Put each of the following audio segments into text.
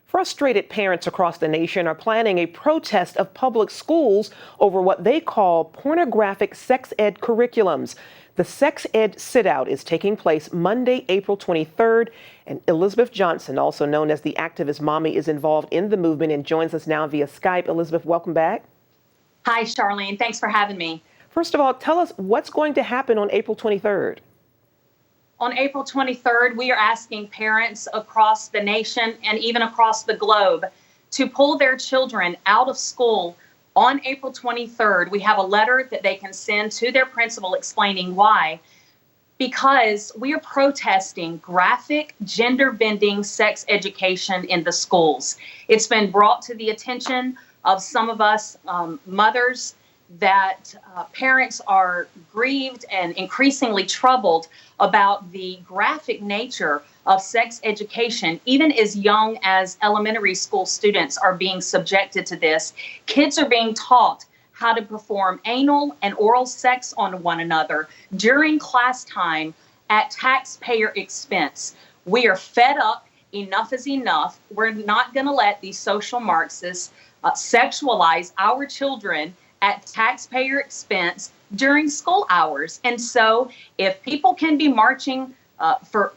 Frustrated parents across the nation are planning a protest of public schools over what they call pornographic sex ed curriculums. The sex ed sit-out is taking place Monday, April 23rd, and Elizabeth Johnson, also known as the activist mommy, is involved in the movement and joins us now via Skype. Elizabeth, welcome back. Hi, Charlene. Thanks for having me. First of all, tell us what's going to happen on April 23rd. On April 23rd, we are asking parents across the nation and even across the globe to pull their children out of school on April 23rd. We have a letter that they can send to their principal explaining why. Because we are protesting graphic, gender-bending sex education in the schools. It's been brought to the attention of some of us mothers that parents are grieved and increasingly troubled about the graphic nature of sex education. Even as young as elementary school students are being subjected to this. Kids are being taught how to perform anal and oral sex on one another during class time at taxpayer expense. We are fed up. Enough is enough. We're not going to let these social Marxists sexualize our children at taxpayer expense during school hours. And so if people can be marching for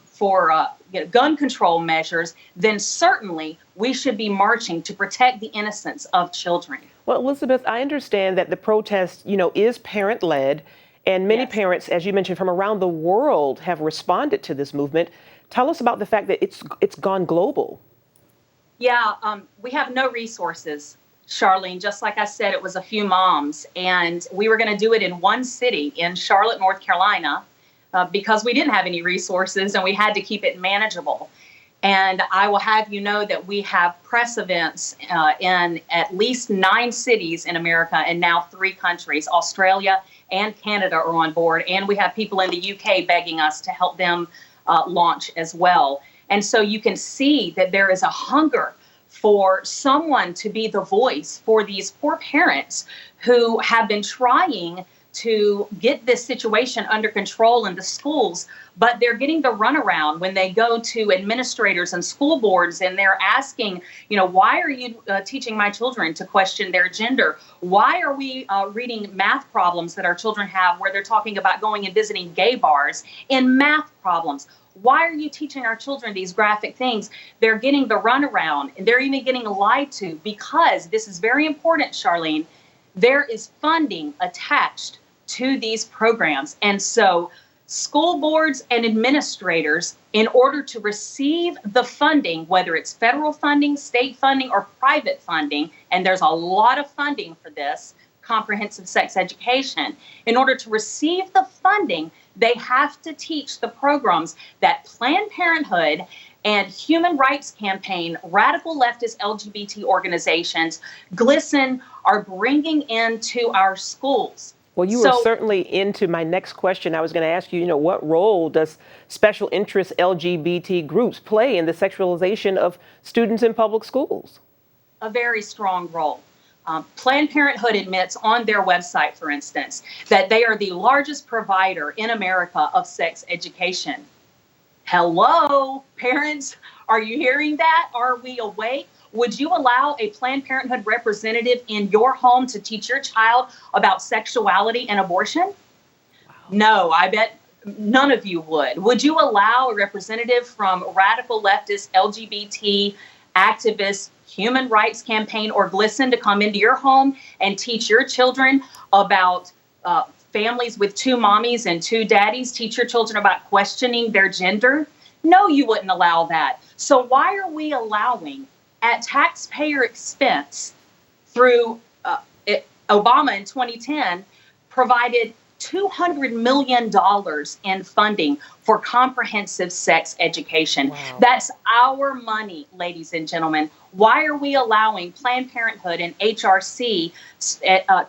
gun control measures, then certainly we should be marching to protect the innocence of children. Well, Elizabeth, I understand that the protest, is parent-led, and many Yes. parents, as you mentioned, from around the world have responded to this movement. Tell us about the fact that it's gone global. Yeah, we have no resources, Charlene. Just like I said, it was a few moms, and we were going to do it in one city in Charlotte, North Carolina, because we didn't have any resources and we had to keep it manageable. And I will have you know that we have press events in at least 9 cities in America and now 3 countries. Australia and Canada are on board. And we have people in the UK begging us to help them launch as well. And so you can see that there is a hunger for someone to be the voice for these poor parents who have been trying to get this situation under control in the schools, but they're getting the runaround when they go to administrators and school boards and they're asking, why are you teaching my children to question their gender? Why are we reading math problems that our children have where they're talking about going and visiting gay bars in math problems? Why are you teaching our children these graphic things? They're getting the runaround and they're even getting lied to because this is very important, Charlene. There is funding attached to these programs. And so school boards and administrators, in order to receive the funding, whether it's federal funding, state funding, or private funding, and there's a lot of funding for this, comprehensive sex education, in order to receive the funding, they have to teach the programs that Planned Parenthood and Human Rights Campaign, radical leftist LGBT organizations, GLSEN, are bringing into our schools. Well, you were certainly into my next question. I was going to ask you, what role does special interest LGBT groups play in the sexualization of students in public schools? A very strong role. Planned Parenthood admits on their website, for instance, that they are the largest provider in America of sex education. Hello, parents, are you hearing that? Are we awake? Would you allow a Planned Parenthood representative in your home to teach your child about sexuality and abortion? Wow. No, I bet none of you would. Would you allow a representative from radical leftist LGBT activists, Human Rights Campaign, or GLSEN to come into your home and teach your children about families with 2 mommies and 2 daddies, teach your children about questioning their gender? No, you wouldn't allow that. So why are we allowing, at taxpayer expense, through Obama in 2010, provided $200 million in funding for comprehensive sex education. Wow. That's our money, ladies and gentlemen. Why are we allowing Planned Parenthood and HRC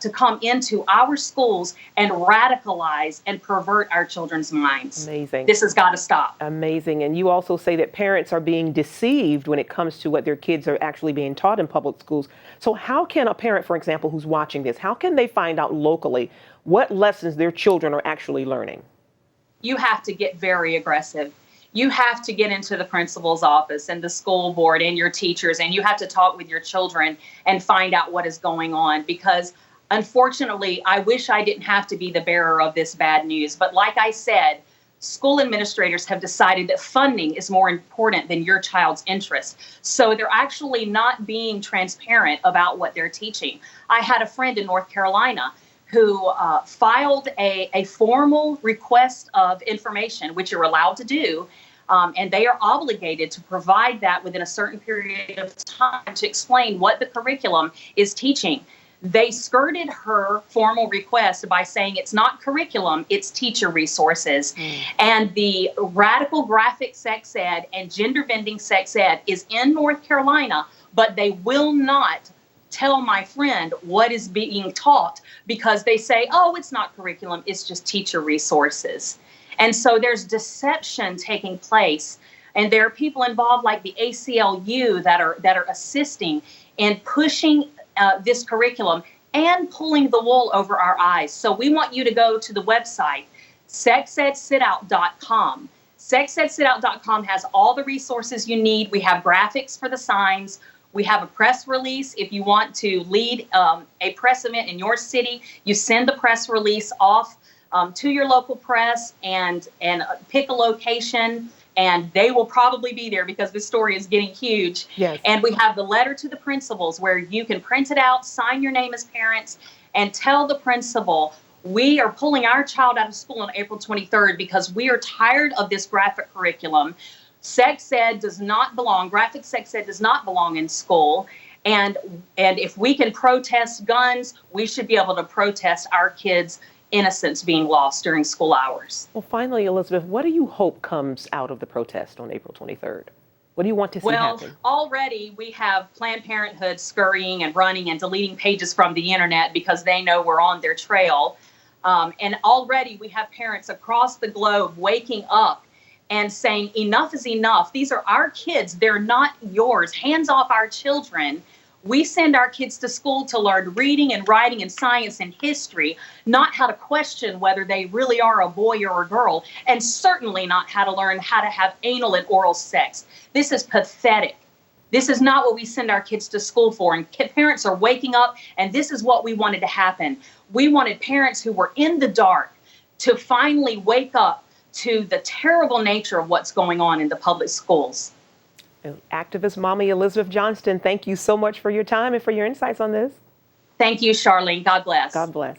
to come into our schools and radicalize and pervert our children's minds? Amazing. This has got to stop. Amazing. And you also say that parents are being deceived when it comes to what their kids are actually being taught in public schools. So how can a parent, for example, who's watching this, how can they find out locally what lessons their children are actually learning? You have to get very aggressive. you have to get into the principal's office and the school board and your teachers, and you have to talk with your children and find out what is going on. Because unfortunately, I wish I didn't have to be the bearer of this bad news. But like I said, school administrators have decided that funding is more important than your child's interest. So they're actually not being transparent about what they're teaching. I had a friend in North Carolina who filed a formal request of information, which you're allowed to do, and they are obligated to provide that within a certain period of time to explain what the curriculum is teaching. They skirted her formal request by saying it's not curriculum, it's teacher resources. And the radical graphic sex ed and gender bending sex ed is in North Carolina, but they will not tell my friend what is being taught because they say, oh, it's not curriculum, it's just teacher resources. And so there's deception taking place. And there are people involved like the ACLU that are assisting in pushing this curriculum and pulling the wool over our eyes. So we want you to go to the website, sexedsitout.com. Sexedsitout.com has all the resources you need. We have graphics for the signs. We have a press release. If you want to lead a press event in your city, you send the press release off to your local press and pick a location. And they will probably be there because this story is getting huge. Yes. And we have the letter to the principals where you can print it out, sign your name as parents, and tell the principal, we are pulling our child out of school on April 23rd because we are tired of this graphic curriculum. Sex ed does not belong, graphic sex ed does not belong in school. And if we can protest guns, we should be able to protest our kids' innocence being lost during school hours. Well, finally, Elizabeth, what do you hope comes out of the protest on April 23rd? What do you want to see happen? Well, already we have Planned Parenthood scurrying and running and deleting pages from the internet because they know we're on their trail. And already we have parents across the globe waking up and saying, enough is enough. These are our kids. They're not yours. Hands off our children. We send our kids to school to learn reading and writing and science and history, not how to question whether they really are a boy or a girl, and certainly not how to learn how to have anal and oral sex. This is pathetic. This is not what we send our kids to school for. And parents are waking up, and this is what we wanted to happen. We wanted parents who were in the dark to finally wake up to the terrible nature of what's going on in the public schools. Activist Mommy Elizabeth Johnston, thank you so much for your time and for your insights on this. Thank you, Charlene. God bless. God bless.